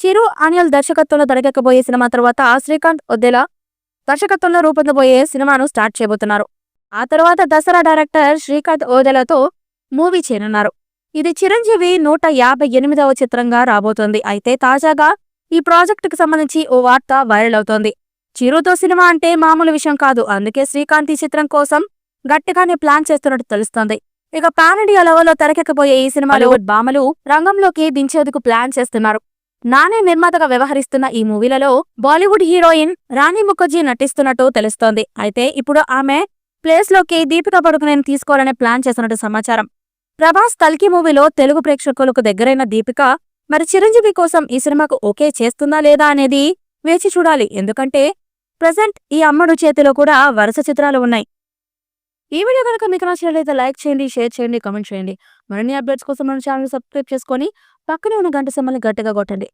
చిరు అనిల్ దర్శకత్వంలో తెరకెక్కబోయే సినిమా తర్వాత శ్రీకాంత్ ఒద్దెలా దర్శకత్వంలో రూపొందబోయే సినిమాను స్టార్ట్ చేయబోతున్నారు. ఆ తర్వాత దసరా డైరెక్టర్ శ్రీకాంత్ ఓదెలతో మూవీ చేయనున్నారు. ఇది చిరంజీవి 158వ చిత్రంగా రాబోతోంది. అయితే తాజాగా ఈ ప్రాజెక్టుకు సంబంధించి ఓ వార్త వైరల్ అవుతోంది. చిరుతో సినిమా అంటే మామూలు విషయం కాదు. అందుకే శ్రీకాంత్ ఈ చిత్రం కోసం గట్టిగానే ప్లాన్ చేస్తున్నట్టు తెలుస్తోంది. ఇక పాన్ ఇండియా లెవెల్లో తెరకెక్కబోయే ఈ సినిమాలో భామలు రంగంలోకి దించేందుకు ప్లాన్ చేస్తున్నారు. నానే నిర్మాతగా వ్యవహరిస్తున్న ఈ మూవీలలో బాలీవుడ్ హీరోయిన్ రాణి ముఖర్జీ నటిస్తున్నట్టు తెలుస్తోంది. అయితే ఇప్పుడు ఆమె ప్లేస్ లోకి దీపికా పడుకునేని తీసుకోవాలనే ప్లాన్ చేస్తున్నట్టు సమాచారం. ప్రభాస్ కల్కి మూవీలో తెలుగు ప్రేక్షకులకు దగ్గరైన దీపిక మరి చిరంజీవి కోసం ఈ సినిమాకు ఓకే చేస్తుందా లేదా అనేది వేచి చూడాలి. ఎందుకంటే ప్రెసెంట్ ఈ అమ్మడు చేతిలో కూడా వరుస చిత్రాలు ఉన్నాయి. ఈ వీడియో కనుక మీకు నచ్చినట్లయితే లైక్ చేయండి, షేర్ చేయండి, కామెంట్ చేయండి. మరిన్ని అప్డేట్స్ కోసం మన ఛానల్ సబ్స్క్రైబ్ చేసుకొని పక్కనే ఉన్న గంట సింబల్ని గట్టిగా కొట్టండి.